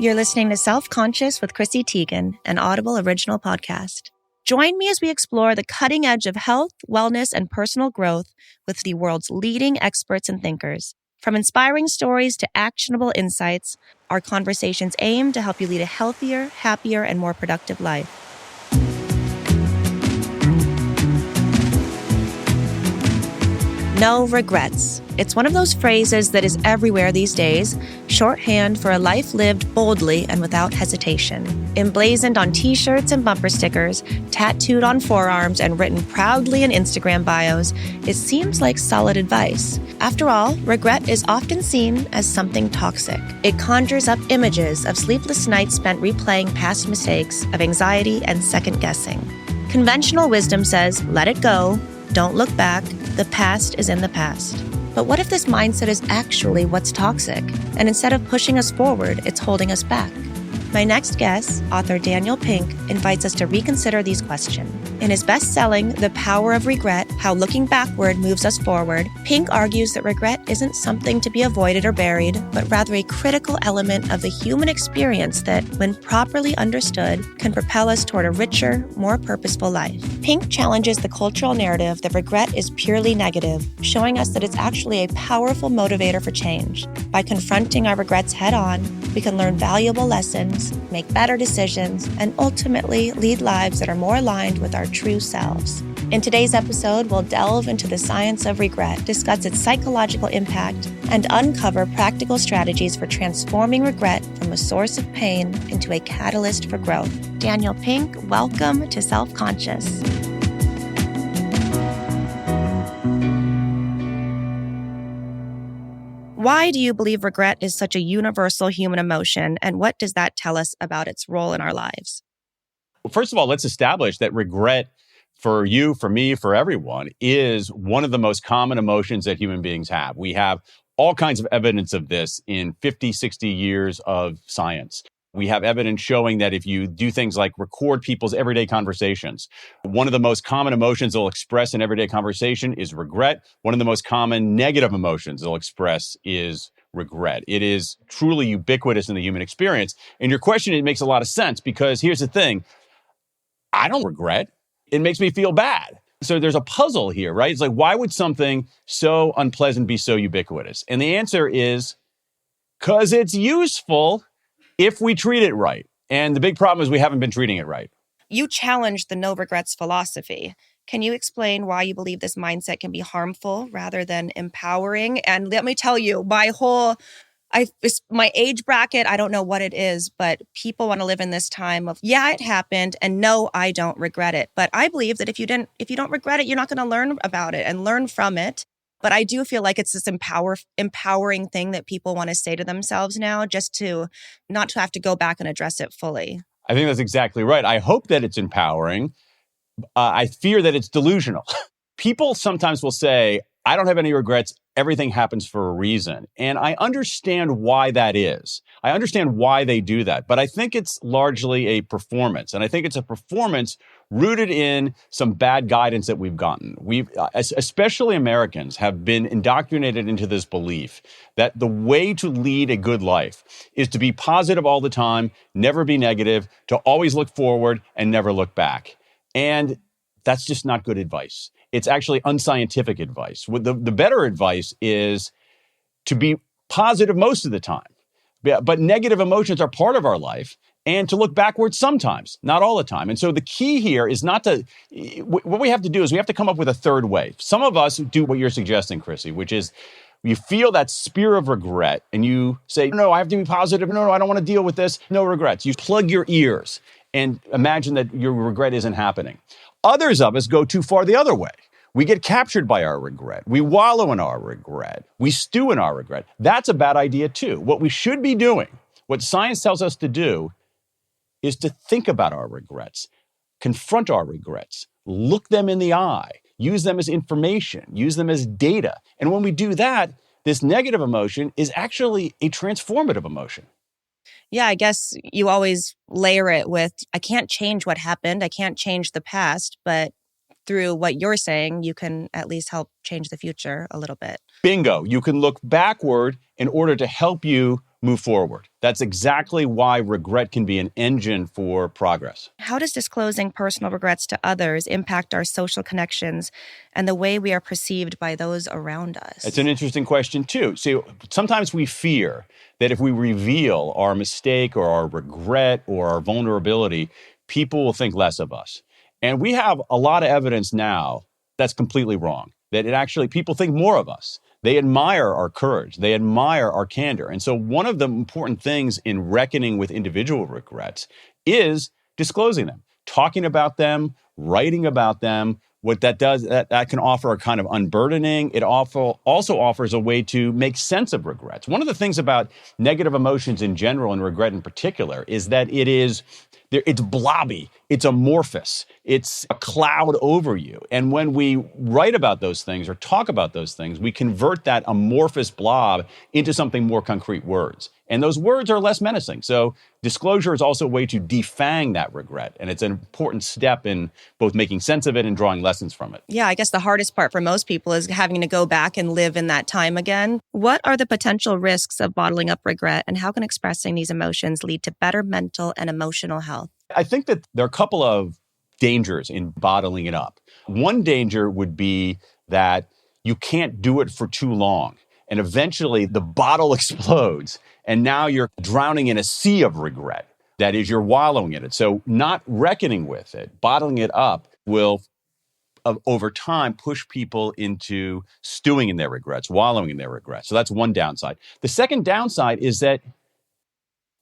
You're listening to Self-Conscious with Chrissy Teigen, an Audible original podcast. Join me as we explore the cutting edge of health, wellness, and personal growth with the world's leading experts and thinkers. From inspiring stories to actionable insights, our conversations aim to help you lead a healthier, happier, and more productive life. No regrets. It's one of those phrases that is everywhere these days, shorthand for a life lived boldly and without hesitation. Emblazoned on t-shirts and bumper stickers, tattooed on forearms, and written proudly in Instagram bios, it seems like solid advice. After all, regret is often seen as something toxic. It conjures up images of sleepless nights spent replaying past mistakes, of anxiety and second-guessing. Conventional wisdom says, let it go, don't look back, the past is in the past. But what if this mindset is actually what's toxic? And instead of pushing us forward, it's holding us back? My next guest, author Daniel Pink, invites us to reconsider these questions. In his best-selling The Power of Regret, How Looking Backward Moves Us Forward, Pink argues that regret isn't something to be avoided or buried, but rather a critical element of the human experience that, when properly understood, can propel us toward a richer, more purposeful life. Pink challenges the cultural narrative that regret is purely negative, showing us that it's actually a powerful motivator for change. By confronting our regrets head-on, we can learn valuable lessons, make better decisions, and ultimately lead lives that are more aligned with our true selves. In today's episode, we'll delve into the science of regret, discuss its psychological impact, and uncover practical strategies for transforming regret from a source of pain into a catalyst for growth. Daniel Pink, welcome to Self-Conscious. Why do you believe regret is such a universal human emotion, and what does that tell us about its role in our lives? Well, first of all, let's establish that regret for you, for me, for everyone is one of the most common emotions that human beings have. We have all kinds of evidence of this in 50, 60 years of science. We have evidence showing that if you do things like record people's everyday conversations, one of the most common emotions they'll express in everyday conversation is regret. One of the most common negative emotions they'll express is regret. It is truly ubiquitous in the human experience. And your question, it makes a lot of sense because here's the thing. I don't regret. It makes me feel bad. So there's a puzzle here, right? It's like, why would something so unpleasant be so ubiquitous? And the answer is because it's useful if we treat it right. And the big problem is we haven't been treating it right. You challenged the no regrets philosophy. Can you explain why you believe this mindset can be harmful rather than empowering? And let me tell you, my age bracket, I don't know what it is, but people want to live in this time of, yeah, it happened, and no, I don't regret it. But I believe that if you don't regret it, you're not going to learn about it and learn from it. But I do feel like it's this empowering thing that people want to say to themselves now, just to not to have to go back and address it fully. I think that's exactly right. I hope that it's empowering. I fear that it's delusional. People sometimes will say, I don't have any regrets. Everything happens for a reason. And I understand why that is. I understand why they do that. But I think it's largely a performance. And I think it's a performance rooted in some bad guidance that we've gotten. Especially Americans, have been indoctrinated into this belief that the way to lead a good life is to be positive all the time, never be negative, to always look forward and never look back. And that's just not good advice. It's actually unscientific advice. The better advice is to be positive most of the time. But negative emotions are part of our life, and to look backwards sometimes, not all the time. And so the key here is not to, what we have to do is we have to come up with a third way. Some of us do what you're suggesting, Chrissy, which is you feel that spear of regret and you say, no, I have to be positive. No, I don't want to deal with this. No regrets. You plug your ears and imagine that your regret isn't happening. Others of us go too far the other way. We get captured by our regret. We wallow in our regret. We stew in our regret. That's a bad idea too. What we should be doing, what science tells us to do, is to think about our regrets, confront our regrets, look them in the eye, use them as information, use them as data. And when we do that, this negative emotion is actually a transformative emotion. Yeah, I guess you always layer it with, I can't change what happened. I can't change the past, but through what you're saying, you can at least help change the future a little bit. Bingo. You can look backward in order to help you move forward. That's exactly why regret can be an engine for progress. How does disclosing personal regrets to others impact our social connections and the way we are perceived by those around us? It's an interesting question, too. See, sometimes we fear that if we reveal our mistake or our regret or our vulnerability, people will think less of us. And we have a lot of evidence now that's completely wrong, that it actually, people think more of us. They admire our courage. They admire our candor. And so one of the important things in reckoning with individual regrets is disclosing them, talking about them, writing about them. What that does, that can offer a kind of unburdening. It also offers a way to make sense of regrets. One of the things about negative emotions in general and regret in particular is that it's blobby, it's amorphous, it's a cloud over you. And when we write about those things or talk about those things, we convert that amorphous blob into something more concrete, words. And those words are less menacing. So disclosure is also a way to defang that regret. And it's an important step in both making sense of it and drawing lessons from it. Yeah, I guess the hardest part for most people is having to go back and live in that time again. What are the potential risks of bottling up regret, and how can expressing these emotions lead to better mental and emotional health? I think that there are a couple of dangers in bottling it up. One danger would be that you can't do it for too long. And eventually the bottle explodes. And now you're drowning in a sea of regret. That is, you're wallowing in it. So not reckoning with it, bottling it up will, over time, push people into stewing in their regrets, wallowing in their regrets. So that's one downside. The second downside is that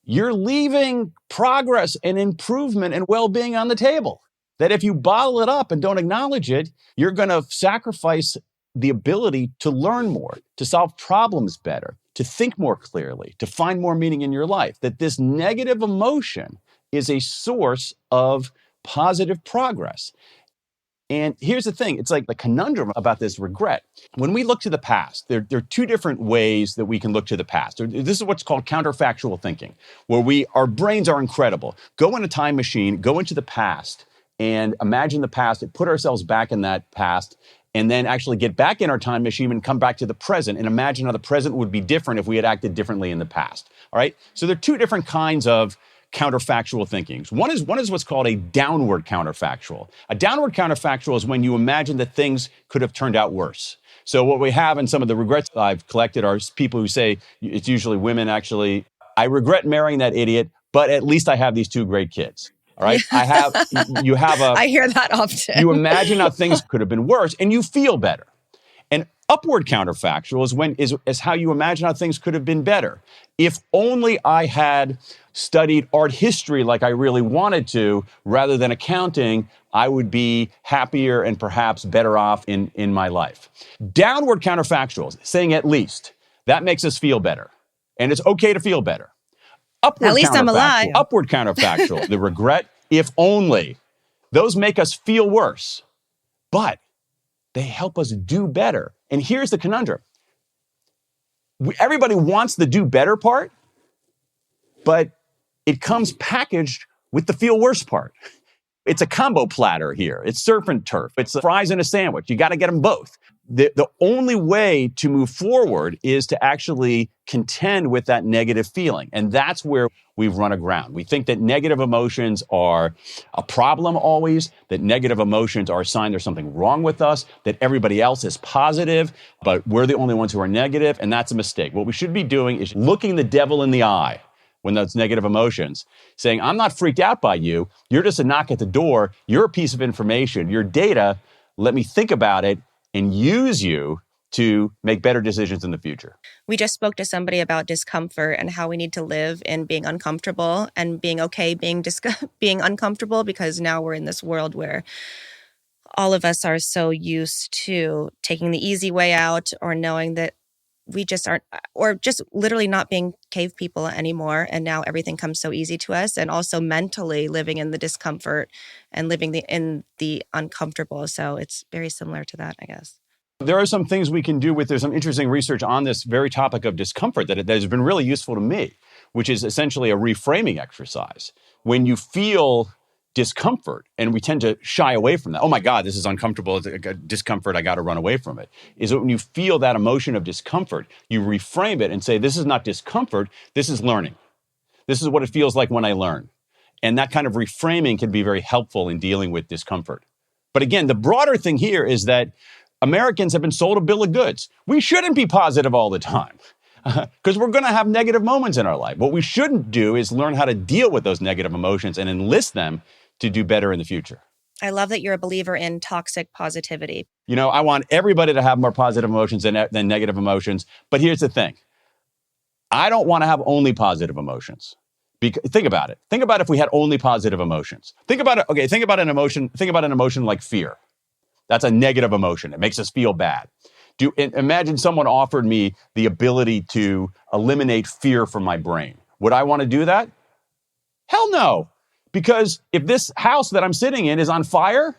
you're leaving progress and improvement and well-being on the table. That if you bottle it up and don't acknowledge it, you're going to sacrifice the ability to learn more, to solve problems better, to think more clearly, to find more meaning in your life. That this negative emotion is a source of positive progress. And here's the thing, it's like the conundrum about this regret. When we look to the past, there are two different ways that we can look to the past. This is what's called counterfactual thinking, where our brains are incredible. Go in a time machine, go into the past, and imagine the past, and put ourselves back in that past, and then actually get back in our time machine and come back to the present and imagine how the present would be different if we had acted differently in the past. All right? So there are two different kinds of counterfactual thinkings. One is what's called a downward counterfactual. A downward counterfactual is when you imagine that things could have turned out worse. So what we have in some of the regrets I've collected are people who say, it's usually women actually, I regret marrying that idiot, but at least I have these two great kids. All right. I hear that often. You imagine how things could have been worse and you feel better. And upward counterfactual is how you imagine how things could have been better. If only I had studied art history like I really wanted to, rather than accounting, I would be happier and perhaps better off in my life. Downward counterfactuals, saying at least, that makes us feel better. And it's okay to feel better. At least I'm alive. Upward counterfactual, the regret, if only. Those make us feel worse, but they help us do better. And here's the conundrum. Everybody wants the do better part, but it comes packaged with the feel worse part. It's a combo platter here. It's surf and turf. It's fries in a sandwich. You got to get them both. The only way to move forward is to actually contend with that negative feeling. And that's where we've run aground. We think that negative emotions are a problem always, that negative emotions are a sign there's something wrong with us, that everybody else is positive, but we're the only ones who are negative, and that's a mistake. What we should be doing is looking the devil in the eye when those negative emotions, saying, I'm not freaked out by you. You're just a knock at the door. You're a piece of information. Your data, let me think about it and use you to make better decisions in the future. We just spoke to somebody about discomfort and how we need to live in being uncomfortable and being okay being uncomfortable, because now we're in this world where all of us are so used to taking the easy way out, or knowing that we just aren't, or just literally not being cave people anymore. And now everything comes so easy to us, and also mentally living in the discomfort and living in the uncomfortable. So it's very similar to that, I guess. There are some things we can do there's some interesting research on this very topic of discomfort that has been really useful to me, which is essentially a reframing exercise. When you feel discomfort, and we tend to shy away from that. Oh my God, this is uncomfortable. It's a discomfort. I got to run away from it. Is that when you feel that emotion of discomfort, you reframe it and say, this is not discomfort. This is learning. This is what it feels like when I learn. And that kind of reframing can be very helpful in dealing with discomfort. But again, the broader thing here is that Americans have been sold a bill of goods. We shouldn't be positive all the time because we're going to have negative moments in our life. What we shouldn't do is learn how to deal with those negative emotions and enlist them to do better in the future. I love that you're a believer in toxic positivity. You know, I want everybody to have more positive emotions than negative emotions. But here's the thing. I don't want to have only positive emotions. Think about it. Think about if we had only positive emotions. Think about it. Okay, think about an emotion like fear. That's a negative emotion. It makes us feel bad. Imagine someone offered me the ability to eliminate fear from my brain. Would I want to do that? Hell no. Because if this house that I'm sitting in is on fire,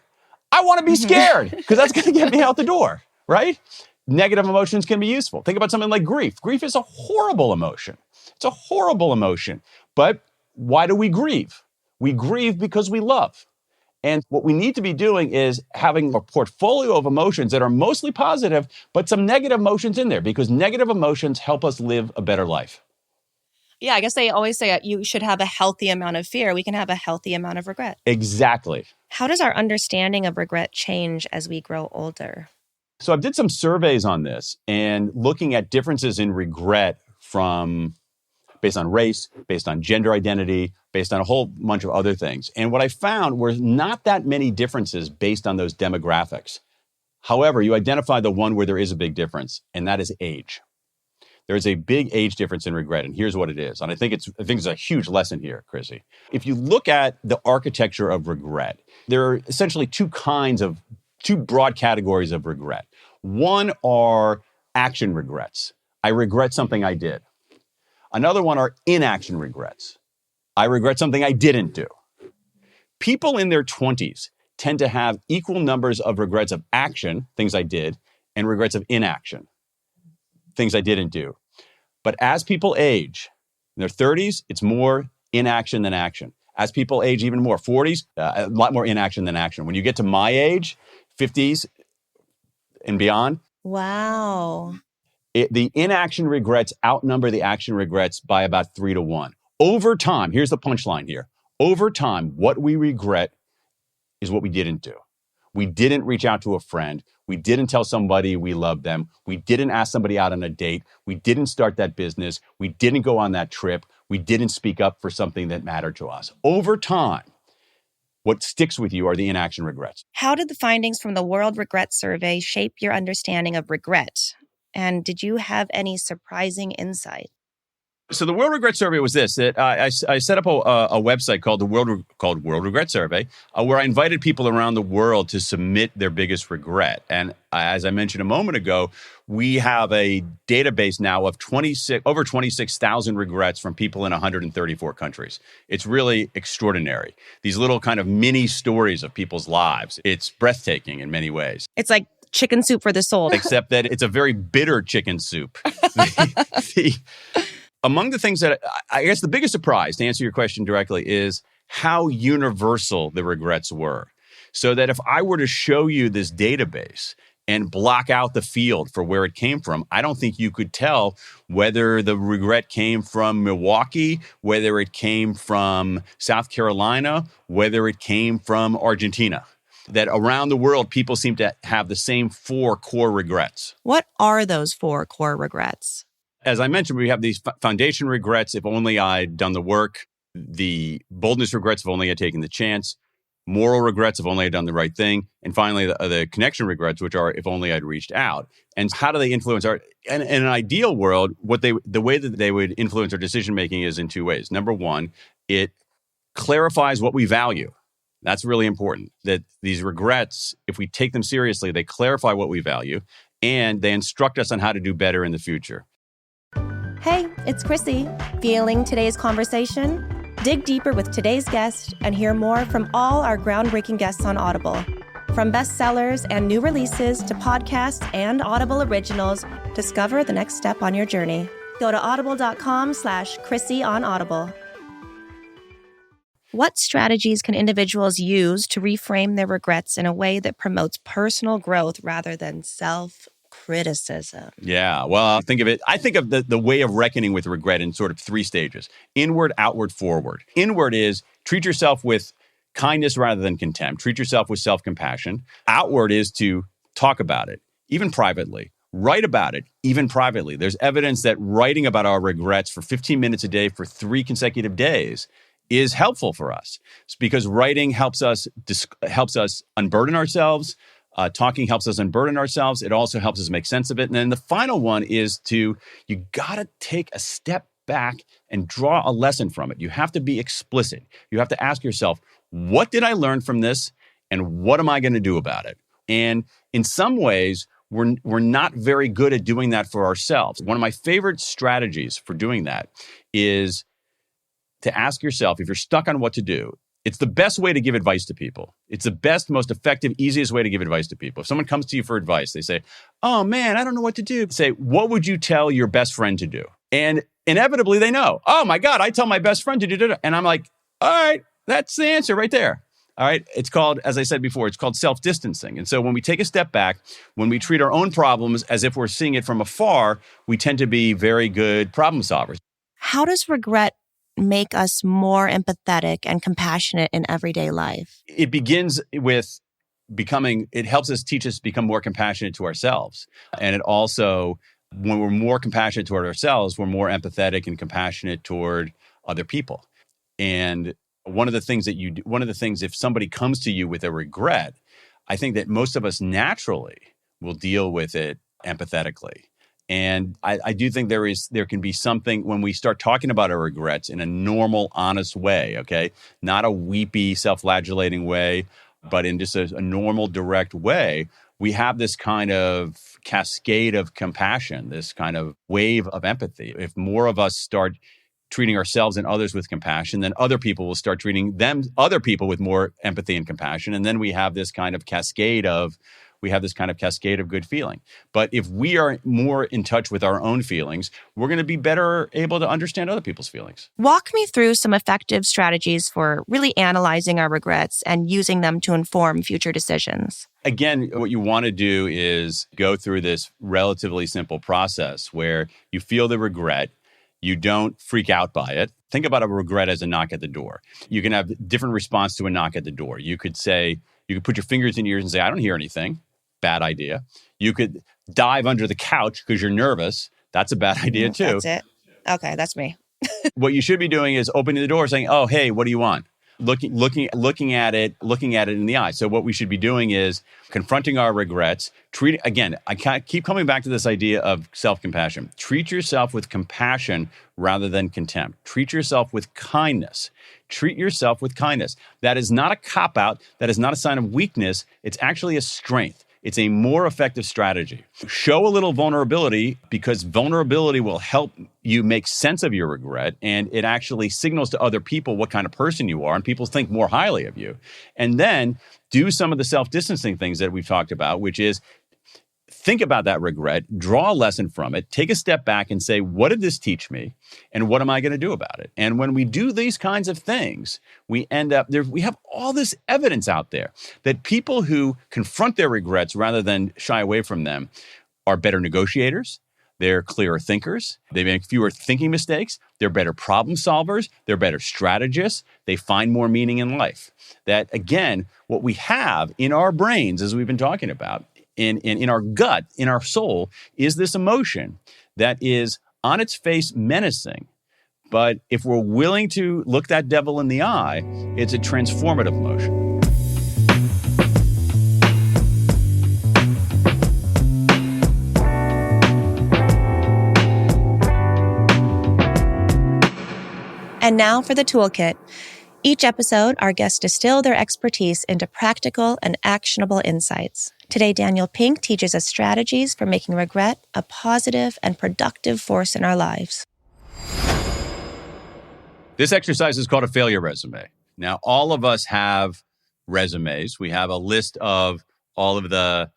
I want to be scared because that's going to get me out the door, right? Negative emotions can be useful. Think about something like grief. Grief is a horrible emotion. It's a horrible emotion. But why do we grieve? We grieve because we love. And what we need to be doing is having a portfolio of emotions that are mostly positive, but some negative emotions in there because negative emotions help us live a better life. Yeah, I guess they always say you should have a healthy amount of fear. We can have a healthy amount of regret. Exactly. How does our understanding of regret change as we grow older? So I did some surveys on this and looking at differences in regret based on race, based on gender identity, based on a whole bunch of other things. And what I found were not that many differences based on those demographics. However, you identify the one where there is a big difference, and that is age. There is a big age difference in regret, and here's what it is. And I think it's a huge lesson here, Chrissy. If you look at the architecture of regret, there are essentially two broad categories of regret. One are action regrets. I regret something I did. Another one are inaction regrets. I regret something I didn't do. People in their 20s tend to have equal numbers of regrets of action, things I did, and regrets of inaction, things I didn't do. But as people age, in their 30s, it's more inaction than action. As people age even more, 40s, a lot more inaction than action. When you get to my age, 50s and beyond. Wow. The inaction regrets outnumber the action regrets by about 3-1. Over time, here's the punchline here. Over time, what we regret is what we didn't do. We didn't reach out to a friend. We didn't tell somebody we loved them. We didn't ask somebody out on a date. We didn't start that business. We didn't go on that trip. We didn't speak up for something that mattered to us. Over time, what sticks with you are the inaction regrets. How did the findings from the World Regret Survey shape your understanding of regret? And did you have any surprising insight? So the World Regret Survey was this. That I set up a website called World Regret Survey, where I invited people around the world to submit their biggest regret. And as I mentioned a moment ago, we have a database now of over 26,000 regrets from people in 134 countries. It's really extraordinary. These little kind of mini stories of people's lives. It's breathtaking in many ways. It's like chicken soup for the soul. Except that it's a very bitter chicken soup. Among the things that I guess the biggest surprise, to answer your question directly, is how universal the regrets were. So that if I were to show you this database and block out the field for where it came from, I don't think you could tell whether the regret came from Milwaukee, whether it came from South Carolina, whether it came from Argentina. That around the world, people seem to have the same 4 core regrets. What are those 4 core regrets? As I mentioned, we have these foundation regrets, if only I'd done the work, the boldness regrets, if only I'd taken the chance, moral regrets, if only I'd done the right thing, and finally, the connection regrets, which are, if only I'd reached out. And how do they influence in an ideal world, the way that they would influence our decision-making is in 2 ways. Number one, it clarifies what we value. That's really important, that these regrets, if we take them seriously, they clarify what we value, and they instruct us on how to do better in the future. Hey, it's Chrissy. Feeling today's conversation? Dig deeper with today's guest and hear more from all our groundbreaking guests on Audible. From bestsellers and new releases to podcasts and Audible originals, discover the next step on your journey. Go to audible.com/Chrissy on Audible. What strategies can individuals use to reframe their regrets in a way that promotes personal growth rather than self-criticism? Yeah, well, I think of the way of reckoning with regret in sort of three stages: inward, outward, forward. Inward is treat yourself with kindness rather than contempt. Treat yourself with self-compassion. Outward is to talk about it, even privately. Write about it, even privately. There's evidence that writing about our regrets for 15 minutes a day for 3 consecutive days is helpful for us. It's because writing helps us unburden ourselves. Talking helps us unburden ourselves. It also helps us make sense of it. And then the final one is you got to take a step back and draw a lesson from it. You have to be explicit. You have to ask yourself, what did I learn from this? And what am I going to do about it? And in some ways, we're not very good at doing that for ourselves. One of my favorite strategies for doing that is to ask yourself, if you're stuck on what to do, it's the best way to give advice to people. It's the best, most effective, easiest way to give advice to people. If someone comes to you for advice, they say, oh man, I don't know what to do. Say, what would you tell your best friend to do? And inevitably they know, oh my God, I tell my best friend to do it. And I'm like, all right, that's the answer right there. All right. It's called, as I said before, it's called self-distancing. And so when we take a step back, when we treat our own problems as if we're seeing it from afar, we tend to be very good problem solvers. How does regret make us more empathetic and compassionate in everyday life? It begins with it helps us teach us to become more compassionate to ourselves. And it also, when we're more compassionate toward ourselves, we're more empathetic and compassionate toward other people. And one of the things if somebody comes to you with a regret, I think that most of us naturally will deal with it empathetically. And I do think there can be something when we start talking about our regrets in a normal, honest way, okay? Not a weepy, self-flagellating way, but in just a normal, direct way. We have this kind of cascade of compassion, this kind of wave of empathy. If more of us start treating ourselves and others with compassion, then other people will start treating other people with more empathy and compassion. And then we have this kind of cascade of good feeling. But if we are more in touch with our own feelings, we're going to be better able to understand other people's feelings. Walk me through some effective strategies for really analyzing our regrets and using them to inform future decisions. Again, what you want to do is go through this relatively simple process where you feel the regret. You don't freak out by it. Think about a regret as a knock at the door. You can have different response to a knock at the door. You could put your fingers in your ears and say, I don't hear anything. Bad idea. You could dive under the couch because you're nervous. That's a bad idea too. That's it. Okay, that's me. What you should be doing is opening the door saying, oh, hey, what do you want? Looking at it in the eye. So what we should be doing is confronting our regrets. I keep coming back to this idea of self-compassion. Treat yourself with compassion rather than contempt. Treat yourself with kindness. Treat yourself with kindness. That is not a cop-out. That is not a sign of weakness. It's actually a strength. It's a more effective strategy. Show a little vulnerability because vulnerability will help you make sense of your regret, and it actually signals to other people what kind of person you are, and people think more highly of you. And then do some of the self-distancing things that we've talked about, which is think about that regret, draw a lesson from it, take a step back and say, what did this teach me? And what am I going to do about it? And when we do these kinds of things, we have all this evidence out there that people who confront their regrets rather than shy away from them are better negotiators. They're clearer thinkers. They make fewer thinking mistakes. They're better problem solvers. They're better strategists. They find more meaning in life. That, again, what we have in our brains, as we've been talking about, in our gut, in our soul, is this emotion that is on its face menacing. But if we're willing to look that devil in the eye, it's a transformative emotion. And now for the toolkit. Each episode, our guests distill their expertise into practical and actionable insights. Today, Daniel Pink teaches us strategies for making regret a positive and productive force in our lives. This exercise is called a failure resume. Now, all of us have resumes. We have a list of all of the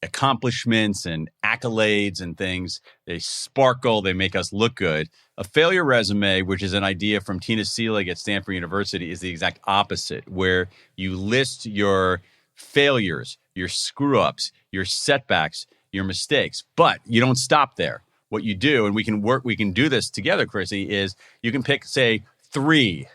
accomplishments and accolades and things. They sparkle, they make us look good. A failure resume, which is an idea from Tina Seelig at Stanford University, is the exact opposite, where you list your failures, your screw-ups, your setbacks, your mistakes. But you don't stop there. What you do, and we can do this together, Chrissy, is you can pick, say, 3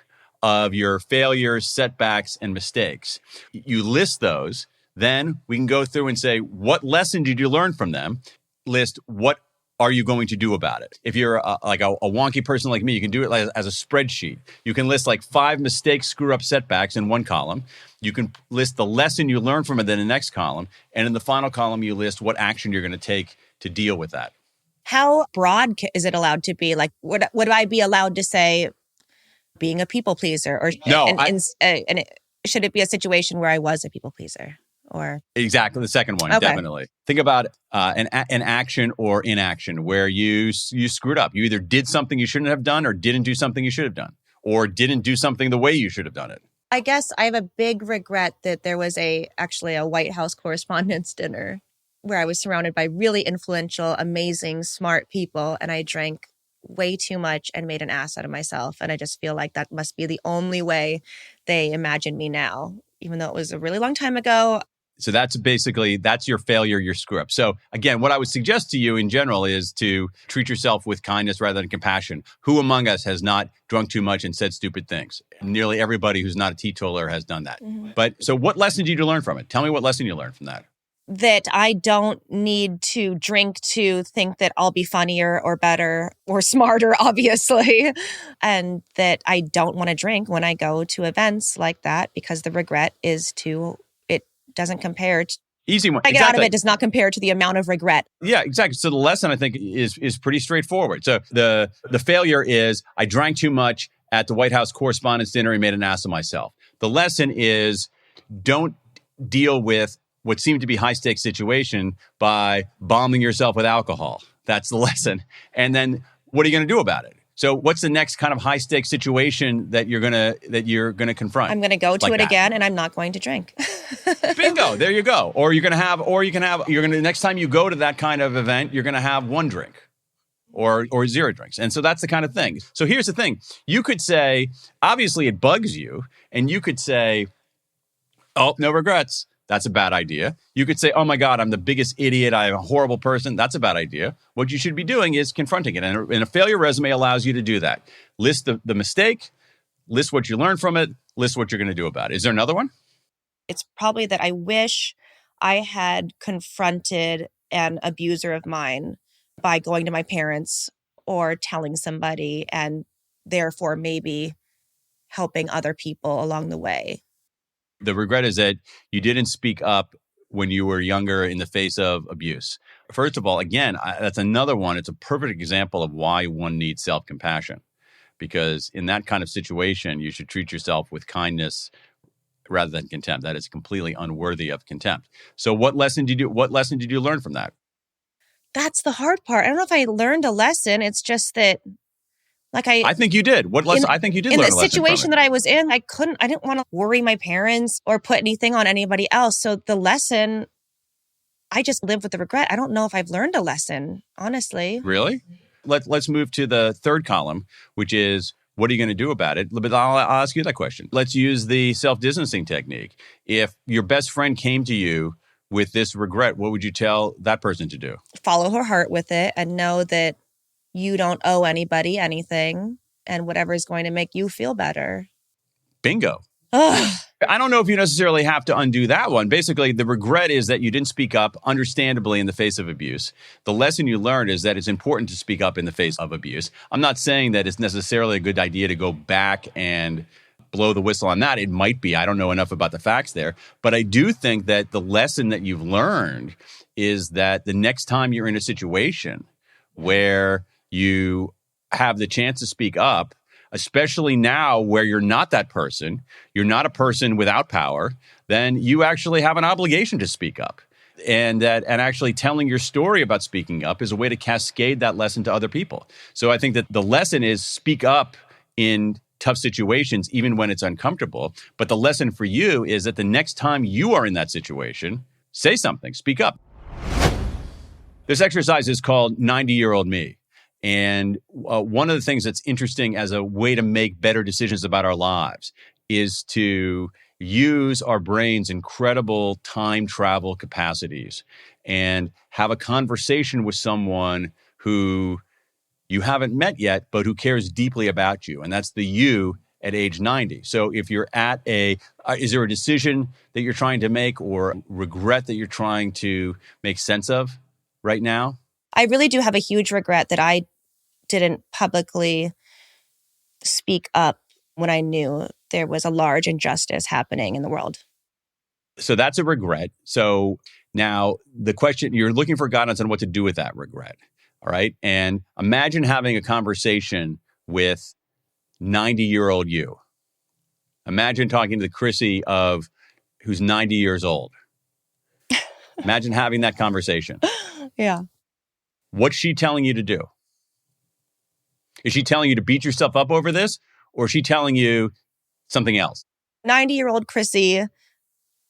of your failures, setbacks, and mistakes. You list those. Then we can go through and say, what lesson did you learn from them? List what are you going to do about it? If you're like a wonky person like me, you can do it as a spreadsheet. You can list like 5 mistakes, screw up, setbacks in one column. You can list the lesson you learned from it in the next column. And in the final column, you list what action you're going to take to deal with that. How broad is it allowed to be? Like, would I be allowed to say being a people pleaser? Or No, should it be a situation where I was a people pleaser? Or exactly the second one, okay. Definitely. Think about an action or inaction where you screwed up. You either did something you shouldn't have done, or didn't do something you should have done, or didn't do something the way you should have done it. I guess I have a big regret that there was actually a White House Correspondents' Dinner where I was surrounded by really influential, amazing, smart people, and I drank way too much and made an ass out of myself. And I just feel like that must be the only way they imagine me now, even though it was a really long time ago. So that's your failure, your screw up. So again, what I would suggest to you in general is to treat yourself with kindness rather than compassion. Who among us has not drunk too much and said stupid things? Nearly everybody who's not a teetotaler has done that. Mm-hmm. But so what lesson did you learn from it? Tell me what lesson you learned from that. That I don't need to drink to think that I'll be funnier or better or smarter, obviously. And that I don't want to drink when I go to events like that, because the regret is it doesn't compare to easy one. What I get out of it does not compare to the amount of regret. Yeah, exactly. So the lesson, I think, is pretty straightforward. So the failure is I drank too much at the White House Correspondents' Dinner and made an ass of myself. The lesson is don't deal with what seemed to be high-stakes situation by bombing yourself with alcohol. That's the lesson. And then what are you going to do about it? So what's the next kind of high-stakes situation that you're gonna confront? I'm going to go to it again, and I'm not going to drink. Bingo! There you go. Next time you go to that kind of event, you're gonna have 1 drink, or 0 drinks. And so that's the kind of thing. So here's the thing: you could say, obviously, it bugs you, and you could say, "Oh, no regrets." That's a bad idea. You could say, oh my God, I'm the biggest idiot. I'm a horrible person. That's a bad idea. What you should be doing is confronting it. And a failure resume allows you to do that. List the mistake, list what you learned from it, list what you're going to do about it. Is there another one? It's probably that I wish I had confronted an abuser of mine by going to my parents or telling somebody, and therefore maybe helping other people along the way. The regret is that you didn't speak up when you were younger in the face of abuse. First of all, again, that's another one. It's a perfect example of why one needs self-compassion, because in that kind of situation, you should treat yourself with kindness rather than contempt. That is completely unworthy of contempt. So what lesson did you learn from that? That's the hard part. I don't know if I learned a lesson. It's just that I think you did. What lesson? I think you did learn a lesson from it. In the situation that I was in, I didn't want to worry my parents or put anything on anybody else. So the lesson, I just live with the regret. I don't know if I've learned a lesson, honestly. Really? Let's move to the third column, which is, what are you going to do about it? But I'll ask you that question. Let's use the self-distancing technique. If your best friend came to you with this regret, what would you tell that person to do? Follow her heart with it and know that you don't owe anybody anything, and whatever is going to make you feel better. Bingo. Ugh. I don't know if you necessarily have to undo that one. Basically, the regret is that you didn't speak up, understandably, in the face of abuse. The lesson you learned is that it's important to speak up in the face of abuse. I'm not saying that it's necessarily a good idea to go back and blow the whistle on that. It might be. I don't know enough about the facts there. But I do think that the lesson that you've learned is that the next time you're in a situation where you have the chance to speak up, especially now where you're not that person, you're not a person without power, then you actually have an obligation to speak up. And actually telling your story about speaking up is a way to cascade that lesson to other people. So I think that the lesson is speak up in tough situations, even when it's uncomfortable. But the lesson for you is that the next time you are in that situation, say something, speak up. This exercise is called 90-year-old me. And one of the things that's interesting as a way to make better decisions about our lives is to use our brain's incredible time travel capacities and have a conversation with someone who you haven't met yet, but who cares deeply about you. And that's the you at age 90. So if you're at is there a decision that you're trying to make or regret that you're trying to make sense of right now? I really do have a huge regret that I didn't publicly speak up when I knew there was a large injustice happening in the world. So that's a regret. So now the question, you're looking for guidance on what to do with that regret. All right. And imagine having a conversation with 90-year-old you. Imagine talking to the Chrissy who's 90 years old. Imagine having that conversation. Yeah. What's she telling you to do? Is she telling you to beat yourself up over this? Or is she telling you something else? 90-year-old Chrissy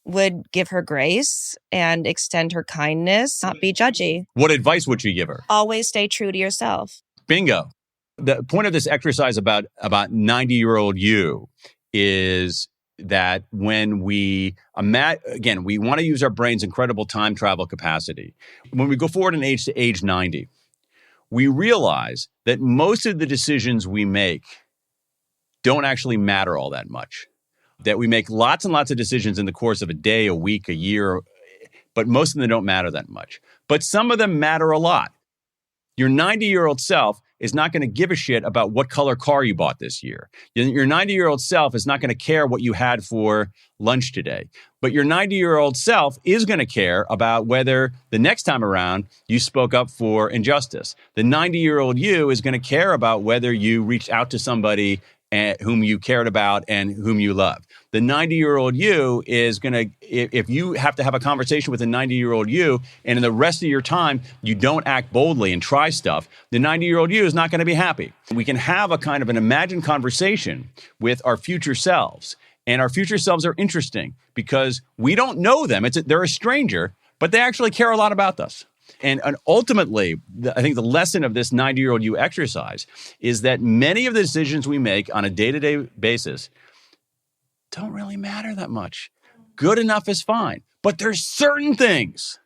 would give her grace and extend her kindness, not be judgy. What advice would you give her? Always stay true to yourself. Bingo. The point of this exercise about 90-year-old you is that when we want to use our brain's incredible time travel capacity. When we go forward in age to age 90, we realize that most of the decisions we make don't actually matter all that much. That we make lots and lots of decisions in the course of a day, a week, a year, but most of them don't matter that much. But some of them matter a lot. Your 90-year-old self is not going to give a shit about what color car you bought this year. Your 90-year-old self is not going to care what you had for lunch today. But your 90-year-old self is going to care about whether the next time around you spoke up for injustice. The 90-year-old you is going to care about whether you reached out to somebody whom you cared about and whom you loved. The 90-year-old you is going to, if you have to have a conversation with a 90-year-old you, and in the rest of your time, you don't act boldly and try stuff, the 90-year-old you is not going to be happy. We can have a kind of an imagined conversation with our future selves. And our future selves are interesting because we don't know them. They're a stranger, but they actually care a lot about us. And ultimately, I think the lesson of this 90-year-old you exercise is that many of the decisions we make on a day-to-day basis don't really matter that much. Good enough is fine. But there's certain things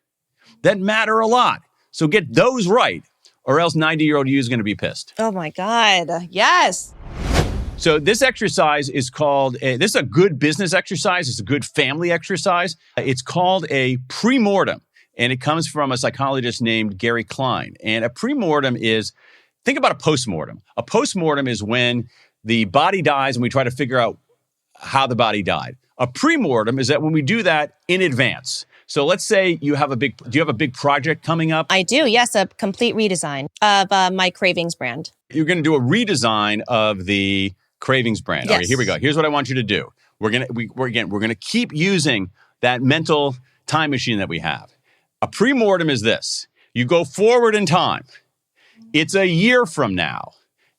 that matter a lot. So get those right, or else 90-year-old you is going to be pissed. Oh my God. Yes. So this exercise is called, this is a good business exercise. It's a good family exercise. It's called a premortem. And it comes from a psychologist named Gary Klein. And a premortem is, think about a postmortem. A postmortem is when the body dies and we try to figure out how the body died. A premortem is that when we do that in advance. So let's say do you have a big project coming up? I do, yes, a complete redesign of my Cravings brand. You're going to do a redesign of the Cravings brand. Yes. Okay, here we go. Here's what I want you to do. We're going to keep using that mental time machine that we have. A premortem is this. You go forward in time. It's a year from now.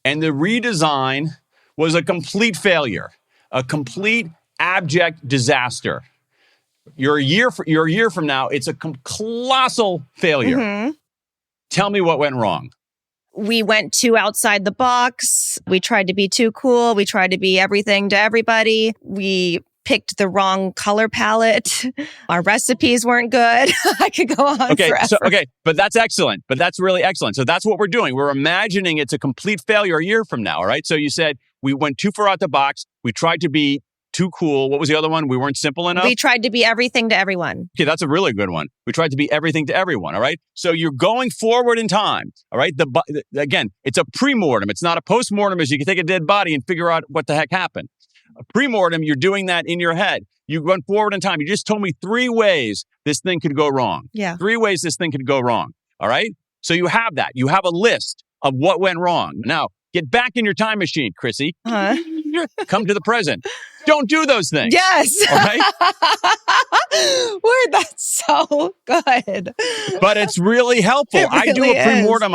And the redesign was a complete failure, a complete abject disaster. You're a year from now. It's a colossal failure. Mm-hmm. Tell me what went wrong. We went too outside the box. We tried to be too cool. We tried to be everything to everybody. We picked the wrong color palette. Our recipes weren't good. I could go on forever. But that's excellent. But that's really excellent. So that's what we're doing. We're imagining it's a complete failure a year from now, all right? So you said we went too far out the box. We tried to be too cool. What was the other one? We weren't simple enough? We tried to be everything to everyone. Okay, that's a really good one. We tried to be everything to everyone, all right? So you're going forward in time, all right? Again, it's a premortem. It's not a postmortem as you can take a dead body and figure out what the heck happened. A premortem, you're doing that in your head. You went forward in time. You just told me 3 ways this thing could go wrong. Yeah. 3 ways this thing could go wrong. All right? So you have that. You have a list of what went wrong. Now, get back in your time machine, Chrissy. Uh-huh. come to the present. Don't do those things. Yes. All right? Word, that's so good. But it's really helpful. It I do really a is. premortem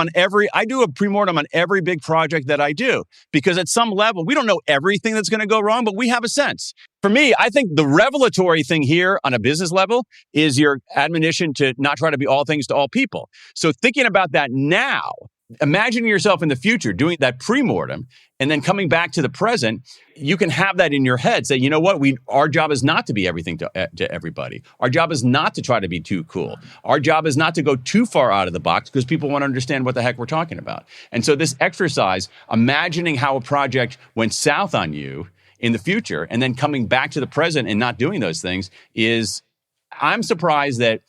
on every big project that I do, because at some level, we don't know everything that's going to go wrong, but we have a sense. For me, I think the revelatory thing here on a business level is your admonition to not try to be all things to all people. So thinking about that now, imagining yourself in the future, doing that premortem, and then coming back to the present, you can have that in your head. Say, you know what? Our job is not to be everything to everybody. Our job is not to try to be too cool. Our job is not to go too far out of the box because people want to understand what the heck we're talking about. And so this exercise, imagining how a project went south on you in the future and then coming back to the present and not doing those things I'm surprised that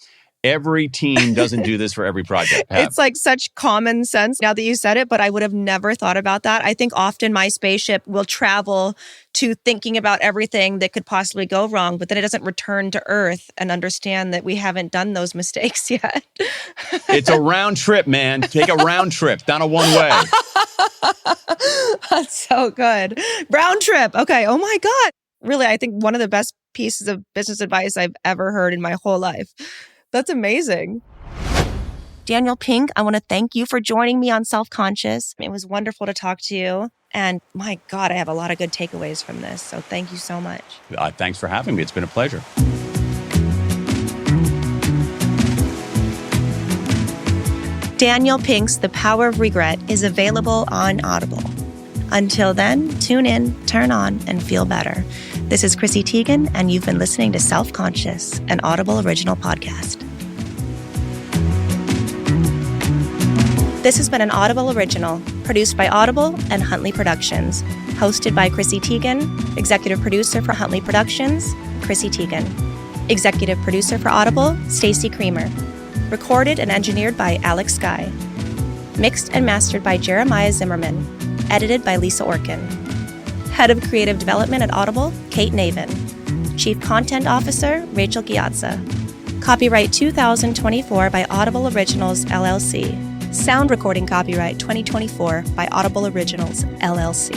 every team doesn't do this for every project. It's like such common sense now that you said it, but I would have never thought about that. I think often my spaceship will travel to thinking about everything that could possibly go wrong, but then it doesn't return to Earth and understand that we haven't done those mistakes yet. It's a round trip, man. Take a round trip, not a one way. That's so good. Round trip. Okay. Oh my God. Really, I think one of the best pieces of business advice I've ever heard in my whole life. That's amazing. Daniel Pink, I want to thank you for joining me on Self-Conscious. It was wonderful to talk to you. And my God, I have a lot of good takeaways from this. So thank you so much. Thanks for having me. It's been a pleasure. Daniel Pink's The Power of Regret is available on Audible. Until then, tune in, turn on, and feel better. This is Chrissy Teigen, and you've been listening to Self-Conscious, an Audible original podcast. This has been an Audible original, produced by Audible and Huntley Productions, hosted by Chrissy Teigen, executive producer for Huntley Productions, Chrissy Teigen, executive producer for Audible, Stacey Creamer, recorded and engineered by Alex Sky, mixed and mastered by Jeremiah Zimmerman, edited by Lisa Orkin. Head of Creative Development at Audible, Kate Navin. Chief Content Officer, Rachel Giazza. Copyright 2024 by Audible Originals, LLC. Sound recording copyright 2024 by Audible Originals, LLC.